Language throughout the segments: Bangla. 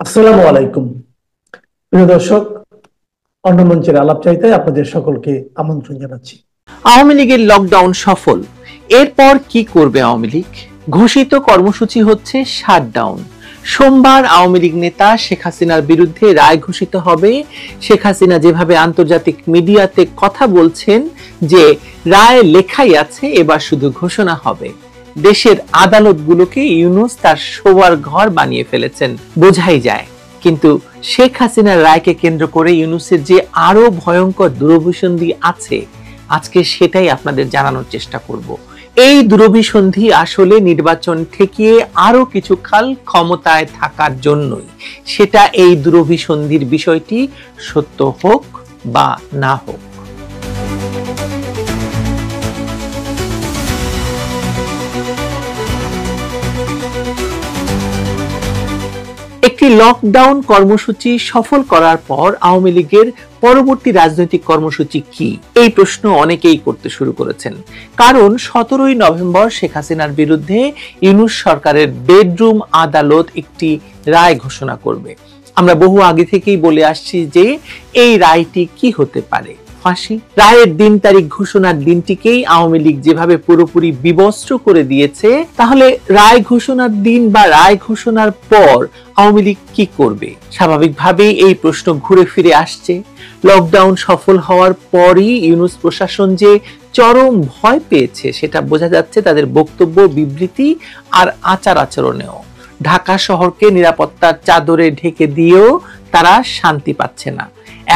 আসসালামু আলাইকুম। প্রিয় দর্শক, অন্য মঞ্চের আলাপ চাইতে আপনাদের সকলকে আমন্ত্রণ জানাচ্ছি। আওয়ামী লীগের লকডাউন সফল। এরপর কি করবে আওয়ামী লীগ? ঘোষিত কর্মসূচি হচ্ছে শাটডাউন। সোমবার আওয়ামী লীগ নেতা শেখ হাসিনার বিরুদ্ধে রায় ঘোষিত হবে। শেখ হাসিনা যেভাবে আন্তর্জাতিক মিডিয়াতে কথা বলছেন যে রায় লেখাই আছে, এবার শুধু ঘোষণা হবে। দেশের আদালতগুলোকে ইউনূস তার শোবার ঘর বানিয়ে ফেলেছেন, বোঝাই যায়। কিন্তু শেখ হাসিনার রায়কে কেন্দ্র করে ইউনূসের যে আরো ভয়ঙ্কর দুরভিসন্ধি আছে, আজকে সেটাই আপনাদের জানানোর চেষ্টা করব। এই দুরভিসন্ধি আসলে নির্বাচন ঠেকিয়ে আরো কিছুকাল ক্ষমতায় থাকার জন্যই। সেটা এই দুরভিসন্ধির বিষয়টি সত্য হোক বা না হোক। একটি লকডাউন কর্মসূচি সফল করার পর আওয়ামী লীগের পরবর্তী রাজনৈতিক কর্মসূচি কি, এই প্রশ্ন অনেকেই করতে শুরু করেছেন। কারণ 17ই নভেম্বর শেখ হাসিনার বিরুদ্ধে ইউনূস সরকারের বেডরুম আদালত একটি রায় ঘোষণা করবে। আমরা বহু আগে থেকেই বলে আসছি যে এই রায়টি কি হতে পারে, ফাঁসি। রায়ের দিন তারিখ ঘোষণার দিনটিকেই আওয়ামী লীগ যেভাবে পুরোপুরি বিবস্ত্র করে দিয়েছে, তাহলে রায় ঘোষণার দিন বা রায় ঘোষণার পর আওয়ামী লীগ কি করবে? স্বাভাবিকভাবেই এই প্রশ্ন ঘুরে ফিরে আসছে। লকডাউন সফল হওয়ার পরই ইউনূস প্রশাসন যে চরম ভয় পেয়েছে সেটা বোঝা যাচ্ছে তাদের বক্তব্য, বিবৃতি আর আচার আচরণেও। ঢাকা শহরকে নিরাপত্তার চাদরে ঢেকে দিয়েও তারা শান্তি পাচ্ছে না।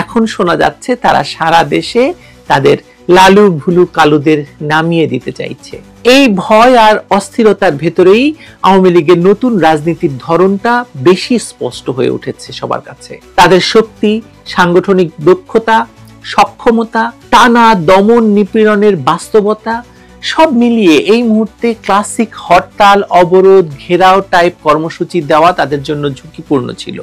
এখন শোনা যাচ্ছে তারা সারা দেশে তাদের লালু ভুলু কালুদের নামিয়ে দিতে চাইছে। এই ভয় আর অস্থিরতার ভেতরেই আওয়ামী লীগের নতুন রাজনীতির ধরনটা বেশি স্পষ্ট হয়ে উঠেছে সবার কাছে। তাদের শক্তি, সাংগঠনিক দক্ষতা, সক্ষমতা, টানা দমন নিপীড়নের বাস্তবতা সব মিলিয়ে এই মুহূর্তে ক্লাসিক হরতাল, অবরোধ, ঘেরাও টাইপ কর্মসূচি দেওয়া তাদের জন্য ঝুঁকিপূর্ণ ছিল।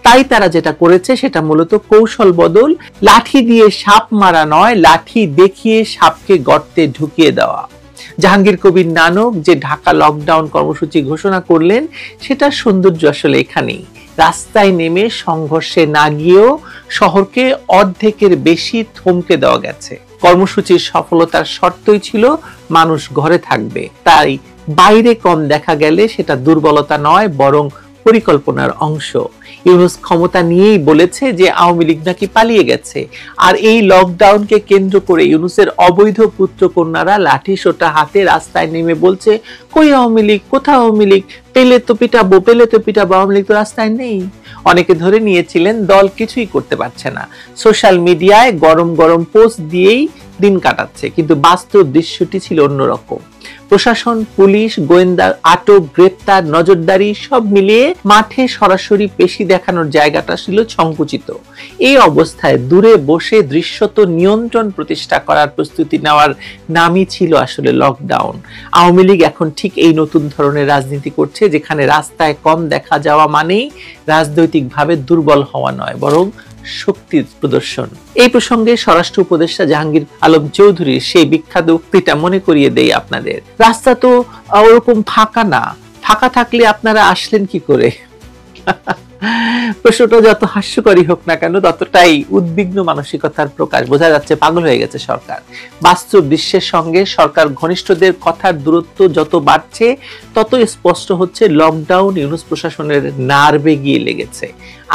তাই তারা যেটা করেছে সেটা মূলত কৌশল বদল, লাঠি দিয়ে সাপ মারা নয়, লাঠি দেখিয়ে সাপকে গর্তে ঢুকিয়ে দেওয়া। জাহাঙ্গীর কবির নানক যে ঢাকা লকডাউন কর্মসূচি ঘোষণা করলেন, সেটার সৌন্দর্য আসলে এখানেই। রাস্তায় নেমে সংঘর্ষে না গিয়েও শহরকে অর্ধেকের বেশি থমকে দেওয়া গেছে। কর্মসূচির সফলতার শর্তই ছিল মানুষ ঘরে থাকবে। তাই বাইরে কম দেখা গেলে সেটা দুর্বলতা নয়, বরং পরিকল্পনার অংশ। ইউনূস ক্ষমতা নিয়েই বলেছে যে আওয়ামী লীগ নাকি পালিয়ে গেছে। আর এই লকডাউনকে কেন্দ্র করে ইউনূসের অবৈধ পুত্রকন্যারা লাঠি সোটা হাতে রাস্তায় নেমে বলছে, কই আওয়ামী লীগ, কোথাও আওয়ামী লীগ, পেলে তো পিটাবো, পেলে তো পিটাবো, আওয়ামী লীগ তো রাস্তায় নেই। অনেকে ধরে নিয়েছিলেন দল কিছুই করতে পারছে না, সোশ্যাল মিডিয়ায় গরম গরম পোস্ট দিয়েই দিন কাটাচ্ছে। কিন্তু বাস্তব দৃশ্যটি ছিল অন্যরকম। প্রশাসন, পুলিশ, গোয়েন্দা আটক, গ্রেপ্তার, নজরদারি সব মিলিয়ে মাঠে সরাসরি পেশি দেখানোর জায়গাটা ছিল সংকুচিত। এই অবস্থায় দূরে বসে দৃশ্যত নিয়ন্ত্রণ প্রতিষ্ঠা করার প্রস্তুতি নেওয়ার নামই ছিল আসলে লকডাউন। আওয়ামী লীগ এখন ঠিক এই নতুন ধরনের রাজনীতি করছে, যেখানে রাস্তায় কম দেখা যাওয়া মানেই রাজনৈতিকভাবে দুর্বল হওয়া নয়, বরং শক্তির প্রদর্শন। এই প্রসঙ্গে স্বরাষ্ট্র উপদেষ্টা জাহাঙ্গীর আলম চৌধুরীর সেই বিখ্যাত উক্তিটা মনে করিয়ে দেই আপনাদের। রাস্তা তো ওরকম ফাঁকা না, ফাঁকা থাকলে আপনারা আসলেন কি করে? প্রশ্নটা যত হাস্যকরই হোক না কেন, ততটাই উদ্বিগ্ন মানসিকতার প্রকাশ। বোঝা যাচ্ছে পাগল হয়ে গেছে সরকার। বাস্তব বিশ্বের সঙ্গে সরকার ঘনিষ্ঠদের কথার দূরত্ব যত বাড়ছে, তত স্পষ্ট হচ্ছে লকডাউন ইউনূস প্রশাসনের নার্ভে গিয়ে লেগেছে।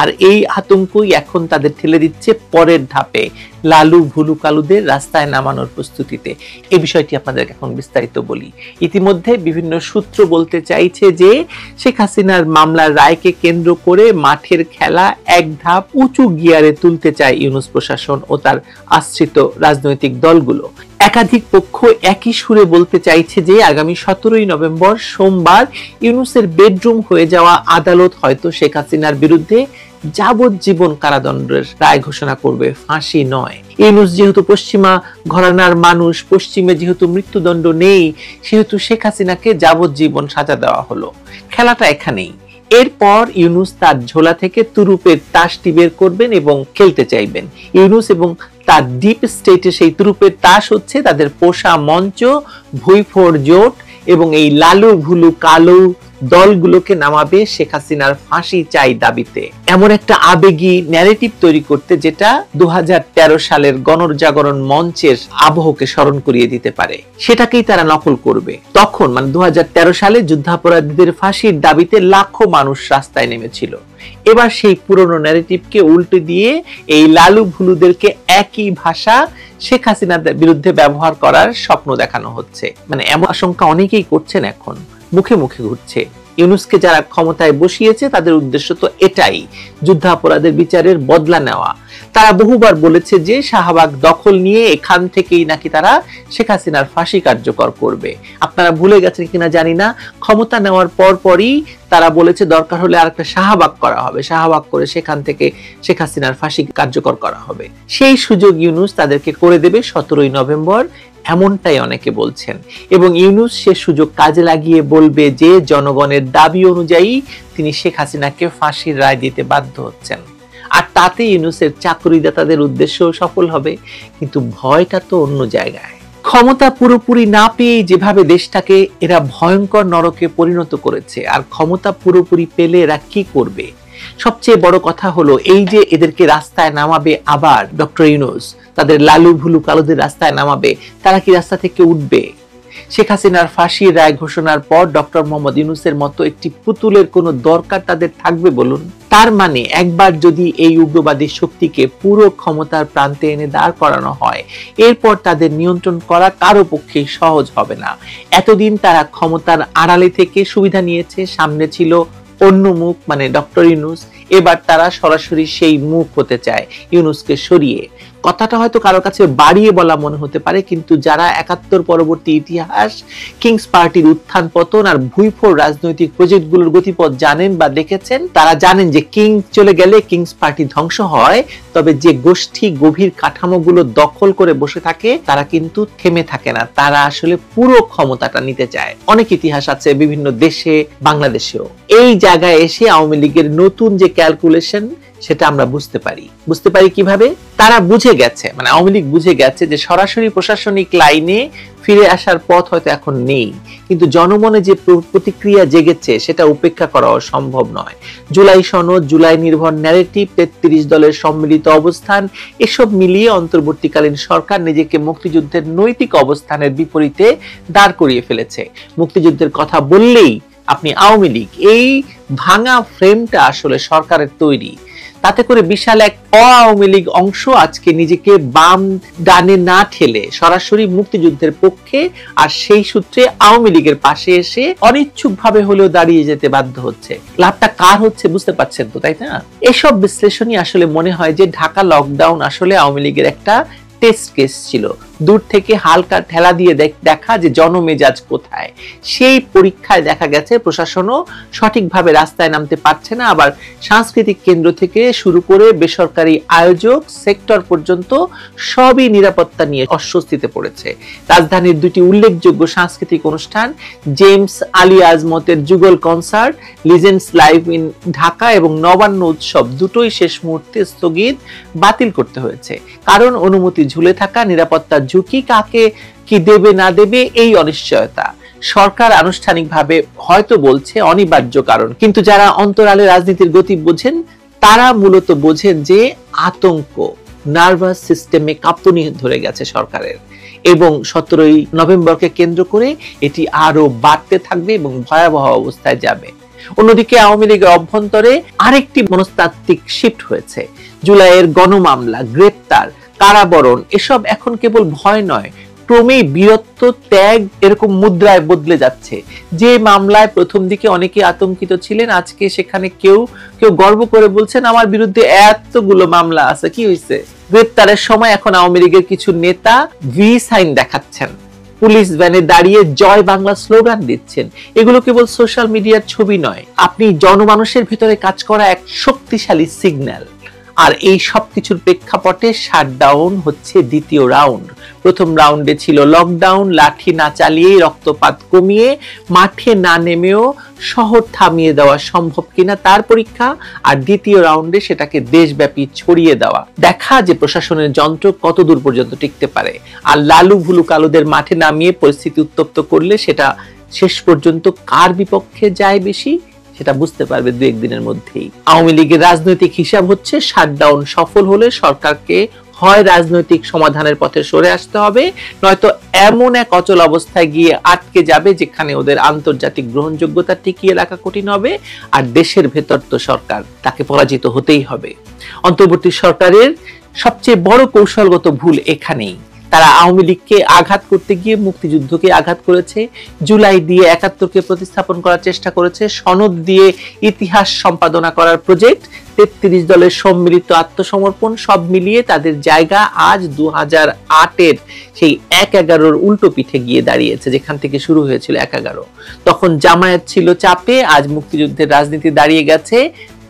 আর এই আতঙ্কই এখন তাদের ঠেলে দিচ্ছে পরের ধাপে, লালু ভুলু কালুদের রাস্তায় নামানোর প্রস্তুতিতে। এই বিষয়টি আপনাদের এখন বিস্তারিত বলি। ইতিমধ্যে বিভিন্ন সূত্র বলতে চাইছে যে শেখ হাসিনার মামলার রায়কে কেন্দ্র করে মাঠের খেলা এক ধাপ উঁচু গিয়ারে তুলতে চায় ইউনূস প্রশাসন ও তার আশ্রিত রাজনৈতিক দলগুলো। একাধিক পক্ষ একই সুরে বলতে চাইছে যে আগামী 17ই নভেম্বর সোমবার ইউনূসের বেডরুম হয়ে যাওয়া আদালত হয়তো শেখ হাসিনার বিরুদ্ধে যাবজ্জীবন কারাদণ্ডের রায় ঘোষণা করবে, ফাঁসি নয়। ইউনূস যেহেতু পশ্চিমা ঘরানার মানুষ, পশ্চিমে যেহেতু মৃত্যুদণ্ড নেই, সেহেতু শেখ হাসিনাকে যাবজ্জীবন সাজা দেওয়া হলো। খেলাটা এখানেই। এরপর ইউনূস তার ঝোলা থেকে তুরুপের তাসটি বের করবেন এবং খেলতে চাইবেন। ইউনূস এবং তার ডিপ স্টেটে সেই তুরুপের তাস হচ্ছে তাদের পোষা মঞ্চ, ভুইফোড় জোট এবং এই লালু ভুলু কালু দলগুলোকে নামাবে শেখ হাসিনার ফাঁসি চাই দাবিতে। এমন একটা আবেগী ন্যারেটিভ তৈরি করতে যেটা 2013 সালের গণজাগরণ মঞ্চের আবহকে স্মরণ করিয়ে দিতে পারে, সেটাকেই তারা নকল করবে। তখন মানে 2013 সালে যুদ্ধাপরাধীদের ফাঁসির দাবিতে লাখো মানুষ রাস্তায় নেমেছিল। এবার সেই পুরনো ন্যারেটিভকে উল্টে দিয়ে এই লালু ভুলুদেরকে একই ভাষা শেখ হাসিনার বিরুদ্ধে ব্যবহার করার স্বপ্ন দেখানো হচ্ছে। মানে এমন আশঙ্কা অনেকেই করছেন, এখন মুখে মুখে ঘুরছে। ইউনূসকে যারা ক্ষমতায় বসিয়েছে তাদের উদ্দেশ্য তো এটাই, যুদ্ধাপরাধের বিচারের বদলা নেওয়া। তারা বহুবার বলেছে যে শাহবাগ দখল নিয়ে এখান থেকেই নাকি তারা শেখ হাসিনার ফাঁসি কার্যকর করবে। আপনারা ভুলে গেছেন কিনা জানি না, ক্ষমতা নেওয়ার পরই তারা বলেছে দরকার হলে আরেকটা শাহবাগ করা হবে, শাহবাগ করে সেখান থেকে শেখ হাসিনার ফাঁসি কার্যকর করা হবে। সেই সুযোগ ইউনূস তাদেরকে করে দেবে 17ই নভেম্বর, এমনটাই অনেকে বলছেন। এবং ইউনূস সে সুযোগ কাজে লাগিয়ে বলবে যে জনগণের দাবি অনুযায়ী তিনি শেখ হাসিনাকে ফাঁসির রায় দিতে বাধ্য হচ্ছেন। আর তাতে ইউনূসের চাকরিদাতাদের উদ্দেশ্য সফল হবে, কিন্তু ভয়টা তো অন্য জায়গায়। ক্ষমতা পুরোপুরি না পেয়ে যেভাবে দেশটাকে এরা ভয়ঙ্কর নরকে পরিণত করেছে, আর ক্ষমতা পুরোপুরি পেলে এরা কি করবে? সবচেয়ে বড় কথা হলো এই যে এদেরকে রাস্তায় নামাবে আবার ডক্টর ইউনূস, তাদের লালু ভুলু কালোদের রাস্তায় নামাবে, তারা কি রাস্তা থেকে উঠবে? শেখ হাসিনার ফাঁসির রায় ঘোষণার পর ডক্টর মোহাম্মদ ইউনূসের মতো একটি পুতুলের কোনো দরকার তাদের থাকবে বলুন? তার মানে একবার যদি এই উগ্রবাদী শক্তিকে পুরো ক্ষমতার প্রান্তে এনে দাঁড় করানো হয়, এরপর তাদের নিয়ন্ত্রণ করা কারো পক্ষেই সহজ হবে না। এতদিন তারা ক্ষমতার আড়ালে থেকে সুবিধা নিয়েছে, সামনে ছিল অন্য মুখ মানে ডক্টর ইউনূস। এবার তারা সরাসরি সেই মুখ হতে চায়, ইউনূসকে সরিয়ে। কথাটা হয়তো কারোর কাছে বাড়িয়ে বলা মনে হতে পারে, কিন্তু যারা 71 পরবর্তী ইতিহাস, কিংস পার্টির উত্থান পতন আর ভুইফোর রাজনৈতিক প্রজেক্টগুলোর গতিপথ জানেন বা দেখেছেন, তারা জানেন যে কিং চলে গেলে কিংস পার্টি ধ্বংস হয়, তবে যে গোষ্ঠী গভীর কাঠামোগুলো দখল করে বসে থাকে তারা কিন্তু থেমে থাকে না, তারা আসলে পুরো ক্ষমতাটা নিতে চায়। অনেক ইতিহাস আছে বিভিন্ন দেশে, বাংলাদেশেও। এই জায়গায় এসে আওয়ামী লীগের নতুন যে ক্যালকুলেশন সেটা আমরা বুঝতে পারি কিভাবে? তারা বুঝে গেছে, মানে আওয়ামী লীগ বুঝে গেছে যে সরাসরি প্রশাসনিক লাইনে ফিরে আসার পথ হয়তো এখন নেই, কিন্তু জনমনে যে প্রতিক্রিয়া জেগেছে সেটা উপেক্ষা করা সম্ভব নয়। জুলাই সনদ, জুলাই নির্ভর ন্যারেটিভ, 33 দলের সম্মিলিত অবস্থান, এসব মিলিয়ে অন্তর্বর্তীকালীন সরকার নিজেকে মুক্তিযুদ্ধের নৈতিক অবস্থানের বিপরীতে দাঁড় করিয়ে ফেলেছে। মুক্তিযুদ্ধের কথা বললেই আপনি আওয়ামী লীগ, এই ভাঙা ফ্রেমটা আসলে সরকারের তৈরি। তাতে করে বিশাল এক আওয়ামী লীগ অংশ আজকে নিজেকে বাম ডানে না ঠেলে সরাসরি মুক্তিযুদ্ধের পক্ষে, আর সেই সূত্রে আওয়ামী লীগের পাশে এসে অনিচ্ছুকভাবে হলেও দাঁড়িয়ে যেতে বাধ্য হচ্ছে। লাভটা কার হচ্ছে বুঝতে পারছেন তো, তাই না? এসব বিশ্লেষণই আসলে মনে হয় যে ঢাকা লকডাউন আসলে আওয়ামী লীগের একটা টেস্ট কেস ছিল, দূর থেকে হালকা ঠেলা দিয়ে দেখা যে জনমেজাজ কোথায়। সেই পরীক্ষায় দেখা গেছে প্রশাসনও সঠিকভাবে রাস্তায় নামতে পারছে না, আবার সাংস্কৃতিক কেন্দ্র থেকে শুরু করে বেসরকারি আয়োজক সেক্টর পর্যন্ত সবই নিরাপত্তা নিয়ে অস্বস্তিতে পড়েছে। রাজধানীর দুটি উল্লেখযোগ্য সাংস্কৃতিক অনুষ্ঠান, জেমস আলী আজমতের যুগল concert, legends live in Dhaka এবং নবান্ন উৎসব, দুটোই শেষ মুহূর্তে স্থগিত বাতিল করতে হয়েছে। কারণ অনুমতি ঝুলে থাকা, নিরাপত্তার ঝুঁকি, কাকে কি দেবে না দেবে এই অনিশ্চয়তা। সরকার আনুষ্ঠানিকভাবে হয়তো বলছে অনিবার্য কারণ, কিন্তু যারা অন্তরালে রাজনীতির গতি বোঝেন তারা মূলত বোঝেন যে আতঙ্ক, নার্ভাস সিস্টেমে কাঁপুনি ধরে গেছে সরকারের, এবং 17ই নভেম্বরকে কেন্দ্র করে এটি আরো বাড়তে থাকবে এবং ভয়াবহ অবস্থায় যাবে। অন্যদিকে আওয়ামী লীগের অভ্যন্তরে আরেকটি মনস্তাত্ত্বিক শিফট হয়েছে। জুলাইয়ের গণমামলা, গ্রেপ্তার, কারাবরণ, এসব এখন কেবল ভয় নয়, ক্রমেই বীরত্ব, ত্যাগ এরকম মুদ্রায় বদলে যাচ্ছে। যে মামলায় প্রথম দিকে অনেকে আতঙ্কিত ছিলেন, আজকে সেখানে কেউ গর্ব করে বলছেন আমার বিরুদ্ধে এতগুলো মামলা আছে, কি হয়েছে? গ্রেপ্তারের সময় এখন আওয়ামী লীগের কিছু নেতা ভি সাইন দেখাচ্ছেন, পুলিশ ভ্যানে দাঁড়িয়ে জয় বাংলা স্লোগান দিচ্ছেন। এগুলো কেবল সোশ্যাল মিডিয়ার ছবি নয়, আপনি জনমানুষের ভিতরে কাজ করা এক শক্তিশালী সিগন্যাল। আর এই সবকিছুর প্রেক্ষাপটে শাটডাউন হচ্ছে দ্বিতীয় রাউন্ড। প্রথম রাউন্ডে ছিল লকডাউন, লাঠি না চালিয়ে, রক্তপাত কমিয়ে, মাঠে না নেমেও শহর থামিয়ে দেওয়া সম্ভব কিনা তার পরীক্ষা। আর দ্বিতীয় রাউন্ডে সেটাকে দেশব্যাপী ছড়িয়ে দেওয়া, দেখা যে প্রশাসনের যন্ত্র কত দূর পর্যন্ত টিকতে পারে। আর লালু ভুলু কালুদের মাঠে নামিয়ে পরিস্থিতি উত্তপ্ত করলে সেটা শেষ পর্যন্ত কার বিপক্ষে যায় বেশি সেটা বুঝতে পারবে দু একদিনের মধ্যেই। আওয়ামী লীগের রাজনৈতিক হিসাব হচ্ছে শাটডাউন সফল হলে সরকারকে হয় রাজনৈতিক সমাধানের পথে সরে আসতে হবে, নয়তো এমন এক অচল অবস্থায় গিয়ে আটকে যাবে যেখানে ওদের আন্তর্জাতিক গ্রহণযোগ্যতা টিকিয়ে রাখা কঠিন হবে। আর দেশের ভেতর তো সরকার, তাকে পরাজিত হতেই হবে। অন্তর্বর্তী সরকারের সবচেয়ে বড় কৌশলগত ভুল এখানেই। তারা আওয়ামী লীগকে আঘাত করতে গিয়ে মুক্তিযুদ্ধকে আঘাত করেছে, জুলাই দিয়ে ৭১কে প্রতিস্থাপন করার চেষ্টা করেছে, সনদ দিয়ে ইতিহাস সম্পাদনা করার প্রজেক্ট, ৩৩ দলের সম্মিলিত আত্মসমর্পণ, সব মিলিয়ে তাদের জায়গা আজ ২০০৮-এর সেই ১/১১-র উল্টো পিঠে গিয়ে দাঁড়িয়েছে, যেখান থেকে শুরু হয়েছিল ১/১১। তখন জামায়াত ছিল চাপে, আজ মুক্তিযুদ্ধের রাজনীতি দাঁড়িয়ে গেছে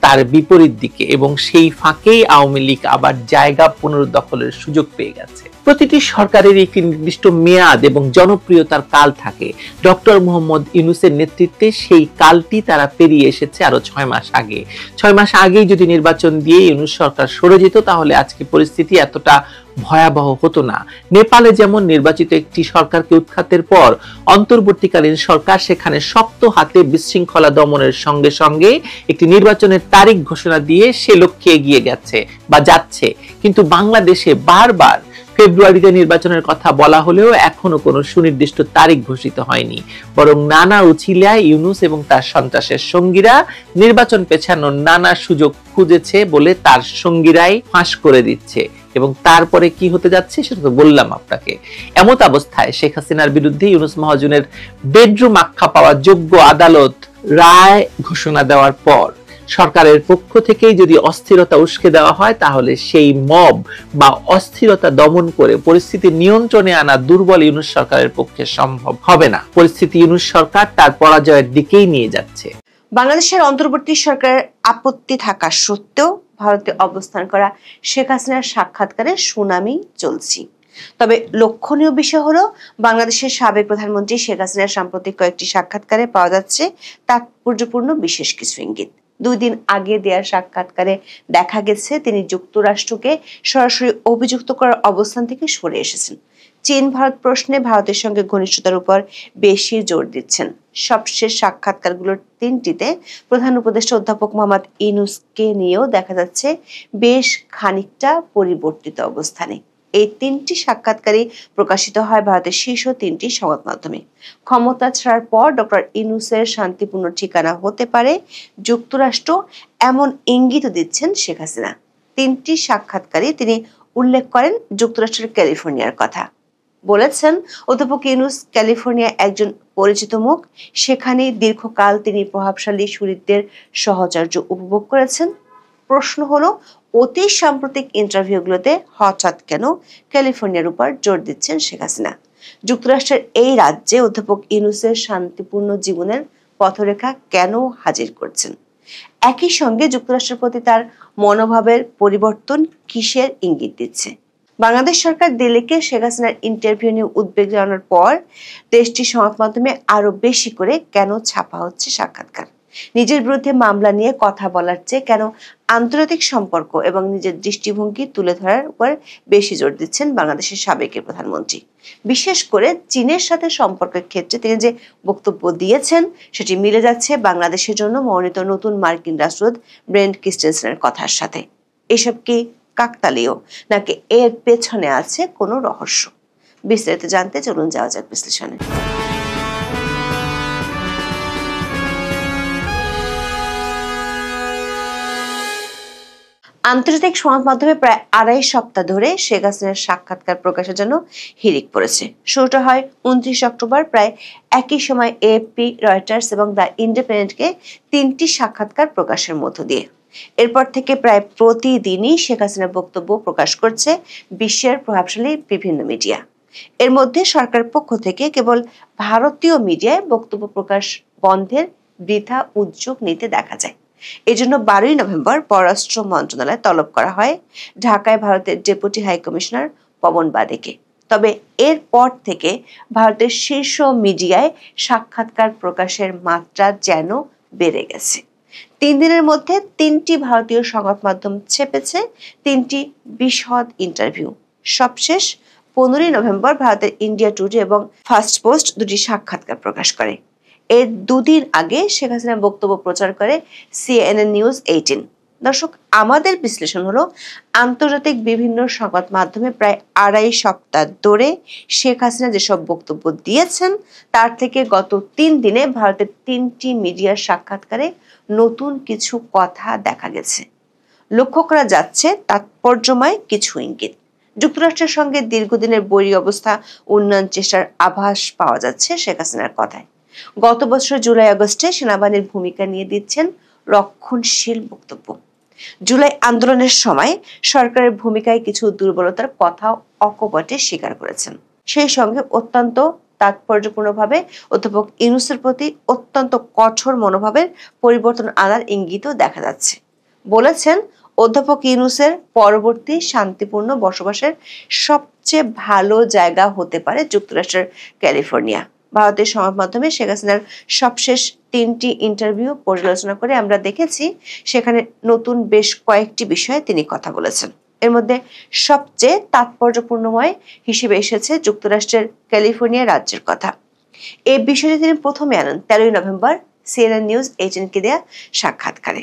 তার বিপরীত দিকে, এবং সেই ফাঁকেই আওয়ামী লীগ আবার জায়গা পুনরুদ্দখলের সুযোগ পেয়ে গেছে। প্রতিটি সরকারের একটি নির্দিষ্ট মেয়াদ এবং জনপ্রিয়তার কাল থাকে। ডক্টর মোহাম্মদ ইউনূসের নেতৃত্বে সেই কালটি তারা পেরিয়ে এসেছে আরো ৬ মাস আগে। ৬ মাস আগেই যদি নির্বাচন দিয়ে ইউনূস সরকার সরে যেত তাহলে আজকে পরিস্থিতি এতটা ভয়াবহ হতো না। নেপালে যেমন নির্বাচিত একটি সরকারকে উৎখাতের পর অন্তর্বর্তীকালীন সরকার সেখানে শক্ত হাতে বিশৃঙ্খলা দমনের সঙ্গে সঙ্গে একটি নির্বাচনের তারিখ ঘোষণা দিয়ে সে লক্ষ্যে এগিয়ে গেছে বা যাচ্ছে। কিন্তু বাংলাদেশে বারবার ফেব্রুয়ারিতে নির্বাচনের কথা বলা হলেও এখনো কোনো সুনির্দিষ্ট তারিখ ঘোষিত হয়নি, বরং নানা উছিলায় ইউনূস এবং তার সন্ত্রাসের সঙ্গীরা নির্বাচন পেছানোর নানা সুযোগ খুঁজেছে বলে তার সঙ্গীরাই ফাঁস করে দিচ্ছে। এবং তারপরে কি হতে যাচ্ছে সেটা তো বললাম আপনাকে। এমত অবস্থায় শেখ হাসিনার বিরুদ্ধে ইউনূস মহাজনের বেডরুম আখ্যা পাওয়া যোগ্য আদালত রায় ঘোষণা দেওয়ার পর সরকারের পক্ষ থেকেই যদি অস্থিরতা উস্কে দেওয়া হয় তাহলে সেই মব বা অস্থিরতা দমন করে পরিস্থিতি নিয়ন্ত্রণে আনা দুর্বল ইউনূস সরকারের পক্ষে সম্ভব হবে না। পরিস্থিতি ইউনূস সরকার তার পরাজয়ের দিকেই নিয়ে যাচ্ছে। বাংলাদেশের অন্তর্বর্তী সরকারের আপত্তি থাকা সত্ত্বেও ভারতে অবস্থান করা শেখ হাসিনার সাক্ষাৎকারে শুনানি চলছে। তবে লক্ষণীয় বিষয় হলো বাংলাদেশের সাবেক প্রধানমন্ত্রী শেখ হাসিনার সাম্প্রতিক কয়েকটি সাক্ষাৎকারে পাওয়া যাচ্ছে তাৎপর্যপূর্ণ বিশেষ কিছু ইঙ্গিত। 2 দিন আগে দেওয়া সাক্ষাৎকারে দেখা গেছে তিনি যুক্তরাষ্ট্রকে সরাসরি অভিযুক্ত করার অবস্থান থেকে সরে এসেছেন। চীন ভারত প্রশ্নে ভারতের সঙ্গে ঘনিষ্ঠতার উপর বেশি জোর দিচ্ছেন। সবশেষ সাক্ষাৎকারগুলোর 3টিতে প্রধান উপদেষ্টা অধ্যাপক মোহাম্মদ ইউনূসকে নিয়েও দেখা যাচ্ছে বেশ খানিকটা পরিবর্তিত অবস্থানে। এই 3টি সাক্ষাৎকারই প্রকাশিত হয় ভারতের শীর্ষ 3টি সংবাদ মাধ্যমে। ক্ষমতা ছাড়ার পর ডক্টর ইউনূসের শান্তিপূর্ণ ঠিকানা হতে পারে যুক্তরাষ্ট্র, এমন ইঙ্গিত দিচ্ছেন শেখ হাসিনা। 3টি সাক্ষাৎকারে তিনি উল্লেখ করেন যুক্তরাষ্ট্রের ক্যালিফোর্নিয়ার কথা। বলেছেন অধ্যাপক ইউনূস ক্যালিফোর্নিয়া একজন পরিচিত মুখ, সেখানে দীর্ঘকাল তিনি প্রভাবশালী সুরিতদের সহচর্য উপভোগ করেছেন। প্রশ্ন হলো অতি সাম্প্রতিক ইন্টারভিউগুলোতে হঠাৎ কেন ক্যালিফোর্নিয়ার উপর জোর দিচ্ছেন শেখ হাসিনা? যুক্তরাষ্ট্রের এই রাজ্যে অধ্যাপক ইউনূসের শান্তিপূর্ণ জীবনের পথরেখা কেন হাজির করছেন? একই সঙ্গে যুক্তরাষ্ট্রের প্রতি তার মনোভাবের পরিবর্তন কিসের ইঙ্গিত দিচ্ছে? বাংলাদেশ সরকার দিল্লিকে শেখ হাসিনার ইন্টারভিউ নিয়ে উদ্বেগ জানানোর পর দেশটির সংবাদ মাধ্যমে আরো বেশি করে কেন ছাপা হচ্ছে সাক্ষাৎকার? নিজের বিরুদ্ধে মামলা নিয়ে কথা বলার চেয়ে কেন আন্তর্জাতিক সম্পর্ক এবং নিজের দৃষ্টিভঙ্গি তুলে ধরার উপর বেশি জোর দিচ্ছেন বাংলাদেশের সাবেক প্রধানমন্ত্রী? বিশেষ করে চীনের সাথে সম্পর্কের ক্ষেত্রে তিনি যে বক্তব্য দিয়েছেন সেটি মিলে যাচ্ছে বাংলাদেশের জন্য মনোনীত নতুন মার্কিন রাষ্ট্রদূত ব্রেন্ট ক্রিস্টেনসেনের কথার সাথে। এসব কি কাকতালীয় নাকি এর পেছনে আছে কোনো রহস্য? বিস্তারিত জানতে চলুন যাওয়া যাক বিশ্লেষণে। আন্তর্জাতিক সংবাদ মাধ্যমে প্রায় 2.5 সপ্তাহ ধরে শেখ হাসিনার সাক্ষাৎকার প্রকাশের জন্য হিড়িক পড়েছে। শুরুটা হয় 29 অক্টোবর। প্রায় একই সময় এএফপি, রয়টার্স এবং দ্য ইন্ডিপেন্ডেন্টকে 3টি সাক্ষাৎকার প্রকাশের মধ্য দিয়ে। এরপর থেকে প্রায় প্রতিদিনই শেখ হাসিনার বক্তব্য প্রকাশ করছে বিশ্বের প্রভাবশালী বিভিন্ন মিডিয়া। এর মধ্যে সরকারের পক্ষ থেকে কেবল ভারতীয় মিডিয়ায় বক্তব্য প্রকাশ বন্ধের বৃথা উদ্যোগ নিতে দেখা যায়। এজন্য 12ই নভেম্বর পররাষ্ট্র মন্ত্রণালয় তলব করা হয় ঢাকায় ভারতের ডেপুটি হাই কমিশনার পবন বাদেকে। তবে এরপর থেকে ভারতের শীর্ষ মিডিয়ায় সাক্ষাৎকার প্রকাশের মাত্রা যেন বেড়ে গেছে। 3 দিনের মধ্যে 3টি ভারতীয় সংবাদ মাধ্যম ছেপেছে 3টি বিশদ ইন্টারভিউ। সবশেষ 15ই নভেম্বর ভারতের ইন্ডিয়া টুডে এবং ফার্স্ট পোস্ট 2টি সাক্ষাৎকার প্রকাশ করে। এর দুদিন আগে শেখ হাসিনা বক্তব্য প্রচার করে CNN নিউজ 18। দর্শক, আমাদের বিশ্লেষণ হলো আন্তর্জাতিক বিভিন্ন সংবাদ মাধ্যমে প্রায় 2.5 সপ্তাহ ধরে শেখ হাসিনা যেসব বক্তব্য দিয়েছেন তার থেকে গত 3 দিনে ভারতের 3টি মিডিয়ার সাক্ষাৎকারে নতুন কিছু কথা দেখা গেছে। লক্ষ্য করা যাচ্ছে তাৎপর্যময় কিছু ইঙ্গিত। যুক্তরাষ্ট্রের সঙ্গে দীর্ঘদিনের বৈরী অবস্থা উন্নয়ন চেষ্টার আভাস পাওয়া যাচ্ছে শেখ হাসিনার কথায়। গত বছর জুলাই আগস্টে সেনাবাহিনীর ভূমিকা নিয়ে দিচ্ছেন রক্ষণশীল বক্তব্য। জুলাই আন্দোলনের সময় সরকারের ভূমিকায় কিছু দুর্বলতার কথাও অকপটে স্বীকার করেছেন। সেই সঙ্গে অত্যন্ত তাৎপর্যপূর্ণভাবে অধ্যাপক ইউনূসের প্রতি অত্যন্ত কঠোর মনোভাবের পরিবর্তন আনার ইঙ্গিতও দেখা যাচ্ছে। বলেছেন, অধ্যাপক ইউনূসের পরবর্তী শান্তিপূর্ণ বসবাসের সবচেয়ে ভালো জায়গা হতে পারে যুক্তরাষ্ট্রের ক্যালিফোর্নিয়া। ভারতের সংবাদ মাধ্যমে শেখ হাসিনার সবশেষ 3টি ইন্টারভিউ পর্যালোচনা করে আমরা দেখেছি সেখানে নতুন বেশ কয়েকটি বিষয়ে তিনি কথা বলেছেন। এর মধ্যে সবচেয়ে তাৎপর্যপূর্ণময় হিসেবে এসেছে যুক্তরাষ্ট্রের ক্যালিফোর্নিয়া রাজ্যের কথা। এই বিষয়টি তিনি প্রথমে আনেন 13 নভেম্বর CNN নিউজ 18কে দেয়া সাক্ষাৎকারে।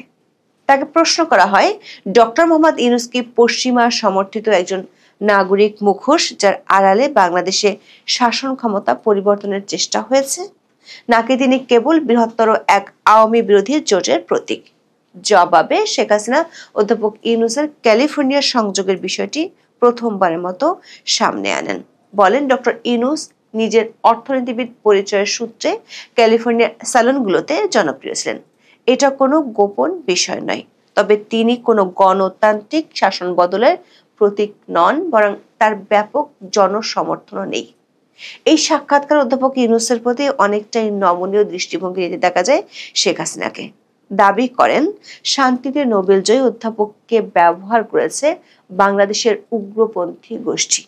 তাকে প্রশ্ন করা হয়, ডক্টর মোহাম্মদ ইউনূস কি পশ্চিমা সমর্থিত একজন নাগরিক মুখোশ যার আড়ালে বাংলাদেশে শাসন ক্ষমতা পরিবর্তনের চেষ্টা হয়েছে, নাকি তিনি কেবল বৃহত্তর এক আওয়ামী বিরোধী জোটের প্রতীক? জবাবে শেখ হাসিনা অধ্যাপক ইউনূসের ক্যালিফোর্নিয়া সংযোগের বিষয়টি প্রথমবারের মতো সামনে আনেন। বলেন, ডক্টর ইউনূস নিজের অর্থনীতিবিদ পরিচয়ের সূত্রে ক্যালিফোর্নিয়ার স্যালনগুলোতে জনপ্রিয় ছিলেন। এটা কোনো গোপন বিষয় নয়। তবে তিনি কোনো গণতান্ত্রিক শাসন বদলের প্রতীক নন, বরং তার ব্যাপক জনসমর্থনও নেই। এই সাক্ষাৎকার অধ্যাপক ইউনূসের প্রতি অনেকটাই নমনীয় দৃষ্টিভঙ্গি নিতে দেখা যায় শেখ হাসিনাকে। দাবি করেন, শান্তিতে নোবেলজয়ী অধ্যাপককে ব্যবহার করেছে বাংলাদেশের উগ্রপন্থী গোষ্ঠী।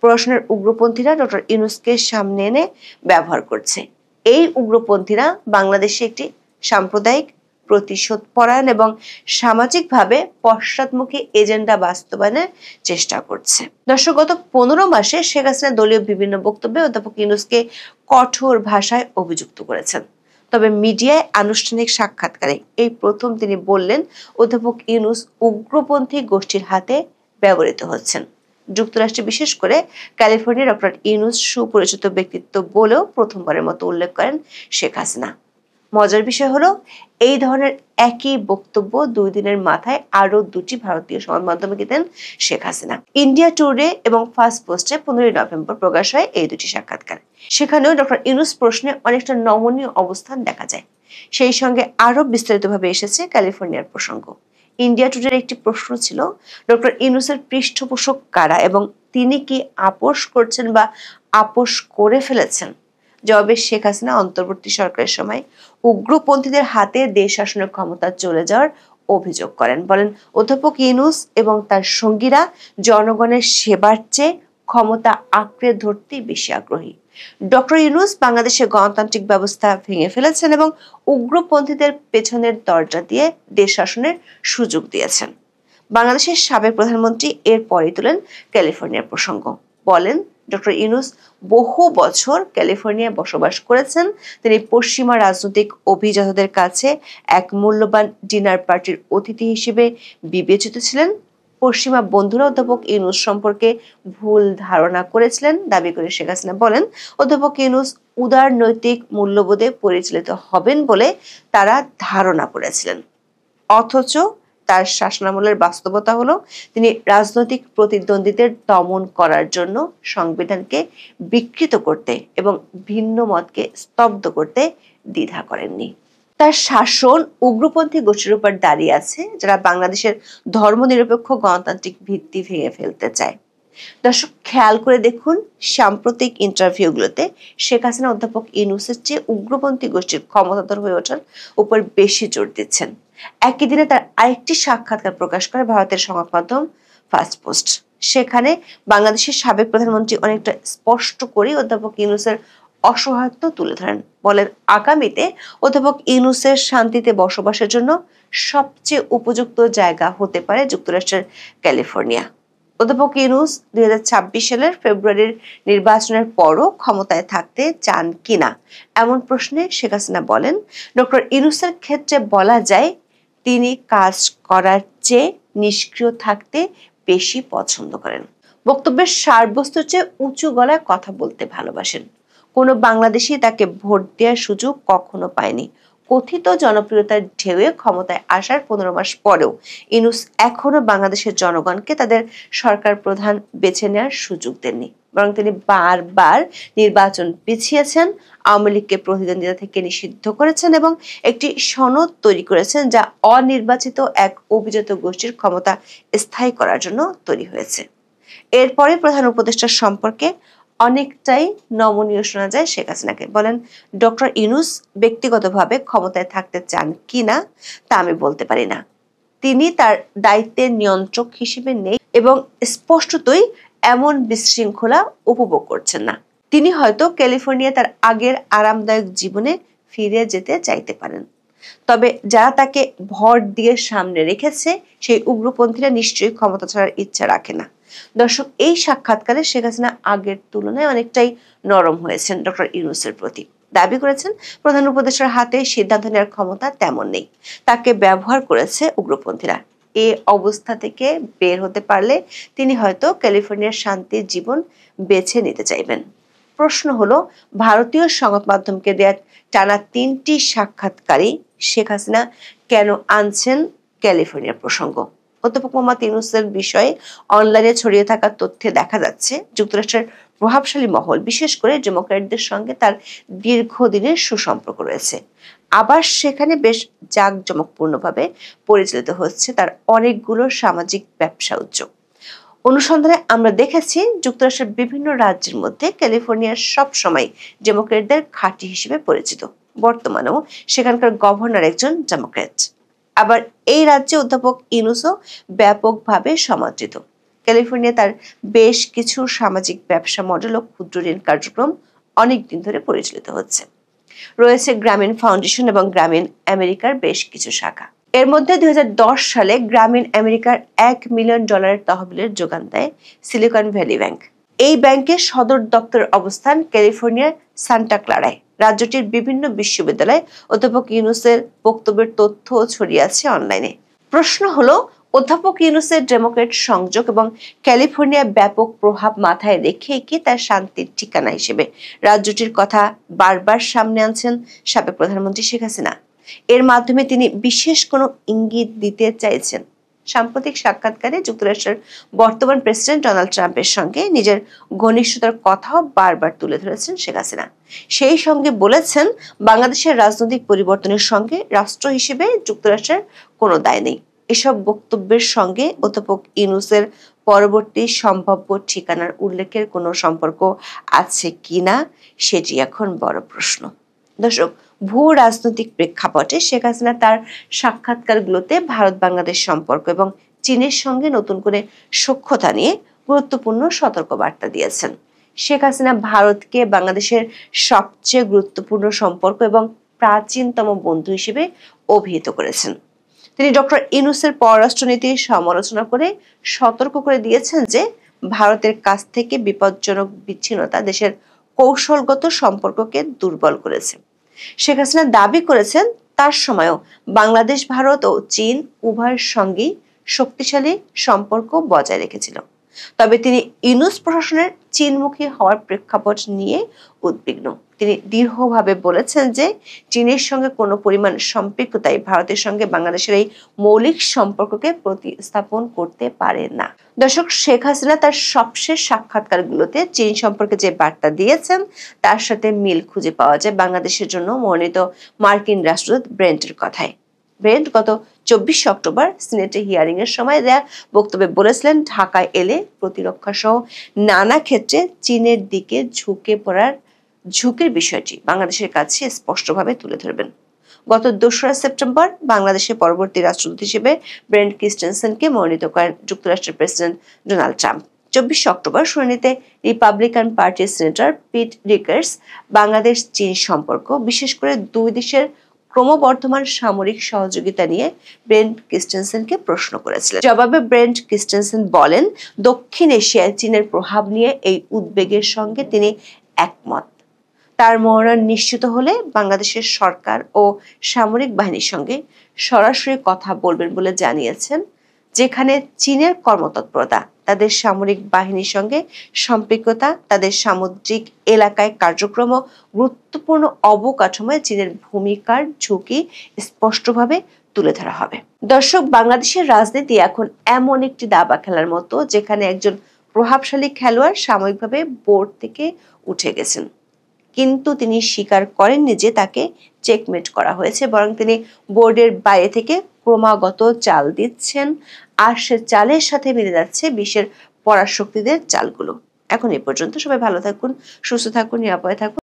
প্রশাসনের উগ্রপন্থীরা ডক্টর ইউনূসকে সামনে এনে ব্যবহার করছে। এই উগ্রপন্থীরা বাংলাদেশে একটি সাম্প্রদায়িক, প্রতিশোধ পরায়ণ এবং সামাজিকভাবে পশ্চাৎমুখী এজেন্ডা বাস্তবায়নের চেষ্টা করছে। দর্শক, গত 15 মাসে শেখ হাসিনা দলীয় বিভিন্ন বক্তব্যে অধ্যাপক ইউনূসকে কঠোর ভাষায় অভিযুক্ত করেছেন। তবে মিডিয়ায় আনুষ্ঠানিক সাক্ষাৎকারে এই প্রথম তিনি বললেন, অধ্যাপক ইউনূস উগ্রপন্থী গোষ্ঠীর হাতে ব্যবহৃত হচ্ছেন। যুক্তরাষ্ট্রে, বিশেষ করে ক্যালিফোর্নিয়া ডক্টর ইউনূস সুপরিচিত ব্যক্তিত্ব বলেও প্রথমবারের মতো উল্লেখ করেন শেখ হাসিনা। মজার বিষয় হলো, এই ধরনের একই বক্তব্য 2 দিনের মাথায় আরো 2টি ভারতীয় সংবাদ মাধ্যমে দিতেন শেখ হাসিনা। ইন্ডিয়া টুডে এবং ফার্স্ট পোস্টে 15 নভেম্বর প্রকাশ হয় এই 2টি সাক্ষাৎকার। সেখানেও ডক্টর ইউনূস প্রশ্নে অনেকটা নমনীয় অবস্থান দেখা যায়। সেই সঙ্গে আরো বিস্তারিতভাবে এসেছে ক্যালিফোর্নিয়ার প্রসঙ্গ। ইন্ডিয়া টুডের একটি প্রশ্ন ছিল, ডক্টর ইউনূসের পৃষ্ঠপোষক কারা এবং তিনি কি আপোষ করছেন বা আপোষ করে ফেলেছেন? জবাবে শেখ হাসিনা অন্তর্বর্তী সরকারের সময় উগ্রপন্থীদের হাতে দেশ শাসনের ক্ষমতা চলে যাওয়ার অভিযোগ করেন। বলেন, অধ্যাপক ইউনূস এবং তার সঙ্গীরা জনগণের সেবার চেয়ে ক্ষমতা আঁকড়ে ধরতেই বেশি আগ্রহী। ডক্টর ইউনূস বাংলাদেশের গণতান্ত্রিক ব্যবস্থা ভেঙে ফেলেছেন এবং উগ্রপন্থীদের পেছনের দরজা দিয়ে দেশ শাসনের সুযোগ দিয়েছেন। বাংলাদেশের সাবেক প্রধানমন্ত্রী এর পরেই তোলেন ক্যালিফোর্নিয়ার প্রসঙ্গ। বলেন, ডক্টর ইউনূস বহু বছর ক্যালিফোর্নিয়ায় বসবাস করেছেন। তিনি পশ্চিমা রাজনৈতিক অভিজাতদের কাছে এক মূল্যবান ডিনার পার্টির অতিথি হিসেবে বিবেচিত ছিলেন। পশ্চিমা বন্ধুরা অধ্যাপক ইউনূস সম্পর্কে ভুল ধারণা করেছিলেন দাবি করে শেখ হাসিনা বলেন, অধ্যাপক ইউনূস উদার নৈতিক মূল্যবোধে পরিচালিত হবেন বলে তারা ধারণা করেছিলেন। অথচ তার শাসনামলের বাস্তবতা হলো, তিনি রাজনৈতিক প্রতিদ্বন্দ্বীদের দমন করার জন্য সংবিধানকে বিকৃত করতে এবং ভিন্ন মতকে স্তব্ধ করতে দ্বিধা করেননি। তার শাসন উগ্রপন্থী গোষ্ঠীর উপর দাঁড়িয়ে আছে, যারা বাংলাদেশের ধর্মনিরপেক্ষ গণতান্ত্রিক ভিত্তি ভেঙে ফেলতে চায়। দর্শক, খেয়াল করে দেখুন, সাম্প্রতিক ইন্টারভিউগুলোতে শেখ হাসিনা অধ্যাপক ইউনূসের চেয়ে উগ্রপন্থী গোষ্ঠীর ক্ষমতাধর হয়ে ওঠার উপর বেশি জোর দিচ্ছেন। একই দিনে তার আরেকটি সাক্ষাৎকার প্রকাশ করে ভারতের সংবাদ মাধ্যম ফার্স্ট পোস্ট। সেখানে বাংলাদেশের সাবেক প্রধানমন্ত্রী অনেকটা স্পষ্ট করে অধ্যাপক ইউনূসের অসহায়ত্ব তুলে ধরেন। বলেন, আগামীতে অধ্যাপক ইউনূসের শান্তিতে বসবাসের জন্য সবচেয়ে উপযুক্ত জায়গা হতে পারে যুক্তরাষ্ট্রের ক্যালিফোর্নিয়া। অধ্যাপক ইউনূস 2026 সালের ফেব্রুয়ারির নির্বাচনের পরও ক্ষমতায় থাকতে চান কিনা এমন প্রশ্নে শেখ হাসিনা বলেন, ডক্টর ইউনূসের ক্ষেত্রে বলা যায় তিনি কাজ করার চেয়ে নিষ্ক্রিয় থাকতে বেশি পছন্দ করেন। বক্তব্যের সারবস্তুর চেয়ে উঁচু গলায় কথা বলতে ভালোবাসেন। কোনো বাংলাদেশী তাকে ভোট দেওয়ার সুযোগ কখনো পায়নি। কথিত জনপ্রিয়তার ঢেউয়ে ক্ষমতায় আসার 15 মাস পরেও ইউনূস এখনো বাংলাদেশের জনগণকে তাদের সরকার প্রধান বেছে নেওয়ার সুযোগ দেননি, বরং তিনি বারবার নির্বাচন পিছিয়েছেন, আওয়ামী লীগকে প্রতিদ্বন্দ্বিতা থেকে নিষিদ্ধ করেছেন এবং একটি সনদ তৈরি করেছেন যা অনির্বাচিত এক অভিজাত গোষ্ঠীর ক্ষমতা স্থায়ী করার জন্য তৈরি হয়েছে। এরপরে প্রধান উপদেষ্টার সম্পর্কে অনেকটাই নমনীয় শোনা যায় শেখ হাসিনাকে। বলেন, ডক্টর ইউনূস ব্যক্তিগতভাবে ক্ষমতায় থাকতে চান কিনা তা আমি বলতে পারি না। তিনি তার দায়িত্বের নিয়ন্ত্রক হিসেবে নেই এবং স্পষ্টতই এমন বিশৃঙ্খলা উপভোগ করছেন না। তিনি হয়তো ক্যালিফোর্নিয়া তার আগের আরামদায়ক জীবনে ফিরে যেতে চাইতে পারেন। তবে যারা তাকে ভর দিয়ে সামনে রেখেছে সেই উগ্রপন্থীরা নিশ্চয়ই ক্ষমতা ছাড়ার ইচ্ছা রাখে না। দর্শক, এই সাক্ষাৎকারে শেখ হাসিনা আগের তুলনায় অনেকটাই নরম হয়েছেন ডক্টর ইউনূসের প্রতি। দাবি করেছেন প্রধান উপদেষ্টার হাতে সিদ্ধান্ত নেওয়ার ক্ষমতা তেমন নেই, তাকে ব্যবহার করেছে উগ্রপন্থীরা। এ অবস্থা থেকে বের হতে পারলে তিনি হয়তো ক্যালিফোর্নিয়ার শান্তির জীবন বেছে নিতে চাইবেন। প্রশ্ন হলো, ভারতীয় সংবাদ মাধ্যমকে দেয়া টানা 3টি সাক্ষাৎকারী শেখ হাসিনা কেন আনছেন ক্যালিফোর্নিয়ার প্রসঙ্গ? অধ্যাপক মোহাম্মদ ইউনূসের বিষয়ে অনলাইনে ছড়িয়ে থাকা তথ্যে দেখা যাচ্ছে যুক্তরাষ্ট্রের প্রভাবশালী মহল, বিশেষ করে ডেমোক্র্যাটদের সঙ্গে তার দীর্ঘদিনের সুসম্পর্ক রয়েছে। আবার সেখানে বেশ জাঁকজমকপূর্ণভাবে পরিচালিত হচ্ছে তার অনেকগুলো সামাজিক ব্যবসা উদ্যোগ। অনুসন্ধানে আমরা দেখেছি যুক্তরাষ্ট্রের বিভিন্ন রাজ্যের মধ্যে ক্যালিফোর্নিয়ার সবসময় ডেমোক্র্যাটদের ঘাঁটি হিসেবে পরিচিত। বর্তমানেও সেখানকার গভর্নর একজন ডেমোক্র্যাট। আবার এই রাজ্যে অধ্যাপক ইউনূসও ব্যাপকভাবে সমাদৃত। ক্যালিফোর্নিয়া তার বেশ কিছু সামাজিক ব্যবসা মডেল ও ক্ষুদ্র ঋণ কার্যক্রম অনেকদিন ধরে পরিচালিত হচ্ছে। রয়েছে গ্রামীণ ফাউন্ডেশন এবং গ্রামীণ আমেরিকার বেশ কিছু শাখা। এর মধ্যে 2010 সালে গ্রামীণ আমেরিকার $1 মিলিয়ন তহবিলের যোগান দেয় সিলিকন ভ্যালি ব্যাংক। এই ব্যাংকের সদর দপ্তরের অবস্থান ক্যালিফোর্নিয়ার সান্টা ক্লারায়। রাজ্যটির বিভিন্ন বিশ্ববিদ্যালয়ে অধ্যাপক ইউনূসের বক্তব্যের তথ্য ছড়িয়ে আছে অনলাইনে। প্রশ্ন হলো, অধ্যাপক ইউনূসের ডেমোক্র্যাট সংযোগ এবং ক্যালিফোর্নিয়ার ব্যাপক প্রভাব মাথায় রেখে কি তার শান্তির ঠিকানা হিসেবে রাজ্যটির কথা বারবার সামনে আনছেন সাবেক প্রধানমন্ত্রী শেখ হাসিনা? এর মাধ্যমে তিনি বিশেষ কোনো ইঙ্গিত দিতে চাইছেন? সাম্প্রতিক সাক্ষাৎকারে যুক্তরাষ্ট্রের বর্তমান প্রেসিডেন্ট ডোনাল্ড ট্রাম্পের সঙ্গে নিজের ঘনিষ্ঠতার কথাও বারবার তুলে ধরেছেন শেখ হাসিনা। সেই সঙ্গে বলেছেন, বাংলাদেশের রাজনৈতিক পরিবর্তনের সঙ্গে রাষ্ট্র হিসেবে যুক্তরাষ্ট্রের কোনো দায় নেই। এসব বক্তব্যের সঙ্গে অধ্যাপক ইউনূসের পরবর্তী সম্ভাব্য ঠিকানার উল্লেখের কোনো সম্পর্ক আছে কিনা সেটি এখন বড় প্রশ্ন। দর্শক, ভূ রাজনৈতিক প্রেক্ষাপটে শেখ হাসিনা তার সাক্ষাৎকারগুলোতে ভারত বাংলাদেশ সম্পর্ক এবং চীনের সঙ্গে নতুন করে সখ্যতা নিয়ে গুরুত্বপূর্ণ সতর্কবার্তা দিয়েছেন। শেখ হাসিনা ভারতকে বাংলাদেশের সবচেয়ে গুরুত্বপূর্ণ সম্পর্ক এবং প্রাচীনতম বন্ধু হিসেবে অভিহিত করেছেন। তিনি ডক্টর ইউনূসের পররাষ্ট্রনীতির সমালোচনা করে সতর্ক করে দিয়েছেন যে ভারতের কাছ থেকে বিপজ্জনক বিচ্ছিন্নতা দেশের কৌশলগত সম্পর্ককে দুর্বল করেছে। শেখ হাসিনা দাবি করেছেন, তার সময়ও বাংলাদেশ, ভারত ও চীন উভয়ের সঙ্গেই শক্তিশালী সম্পর্ক বজায় রেখেছিল। তবে তিনি ইউনূস প্রশাসনের চীনমুখী হওয়ার প্রেক্ষাপট নিয়ে উদ্বিগ্ন। তিনি দৃঢ়ভাবে বলেছেন যে চীনের সঙ্গে কোনো পরিমাণ সম্পৃক্ততাই ভারতের সঙ্গে বাংলাদেশের এই মৌলিক সম্পর্ককে প্রতিস্থাপন করতে পারে না। দর্শক, শেখ হাসিনা তার সবশেষ সাক্ষাৎকারগুলোতে চীন সম্পর্কে যে বার্তা দিয়েছেন তার সাথে মিল খুঁজে পাওয়া যায় বাংলাদেশের জন্য মনোনীত মার্কিন রাষ্ট্রদূত ব্রেন্টের কথায়। ব্রেন্ট গত 24 অক্টোবর সিনেটে হিয়ারিং এর সময় দেয়া বক্তব্যে বলেছিলেন, ঢাকায় এলে প্রতিরক্ষা সহ নানা ক্ষেত্রে চীনের দিকে ঝুঁকে পড়ার ঝুঁকির বিষয়টি বাংলাদেশের কাছে স্পষ্টভাবে তুলে ধরবেন। গত 2রা সেপ্টেম্বর বাংলাদেশের পরবর্তী রাষ্ট্রদূত হিসেবে ব্রেন্ট ক্রিস্টেনসেনকে মনোনীত করেন যুক্তরাষ্ট্রের প্রেসিডেন্ট ডোনাল্ড ট্রাম্প। 24 অক্টোবর শুনানিতে রিপাবলিকান পার্টির সিনেটর পিট রিকার্স বাংলাদেশ চীন সম্পর্ক, বিশেষ করে দুই দেশের ক্রমবর্ধমান সামরিক সহযোগিতা নিয়ে ব্রেন্ট ক্রিস্টেনসেনকে প্রশ্ন করেছিলেন। জবাবে ব্রেন্ট ক্রিস্টেনসেন বলেন, দক্ষিণ এশিয়ায় চীনের প্রভাব নিয়ে এই উদ্বেগের সঙ্গে তিনি একমত। তার মনোনয়ন নিশ্চিত হলে বাংলাদেশের সরকার ও সামরিক বাহিনীর সঙ্গে সরাসরি কথা বলবেন বলে জানিয়েছেন। যেখানে চীনের কর্মতৎপরতা, তাদের সামরিক বাহিনীর সঙ্গে সম্পৃক্ততা, তাদের সামুদ্রিক এলাকায় কার্যক্রম ও গুরুত্বপূর্ণ অবকাঠামোয় চীনের ভূমিকার ঝুঁকি স্পষ্টভাবে তুলে ধরা হবে। দর্শক, বাংলাদেশের রাজনীতি এখন এমন একটি দাবা খেলার মতো, যেখানে একজন প্রভাবশালী খেলোয়াড় সাময়িকভাবে বোর্ড থেকে উঠে গেছেন, কিন্তু তিনি স্বীকার করেননি যে তাকে চেকমেট করা হয়েছে, বরং তিনি বোর্ডের বাইরে থেকে ক্রমাগত চাল দিচ্ছেন, আর সে চালের সাথে মিলে যাচ্ছে বিশ্বের পরাশক্তিদের চালগুলো। এখন এ পর্যন্ত। সবাই ভালো থাকুন, সুস্থ থাকুন, নিরাপদে থাকুন।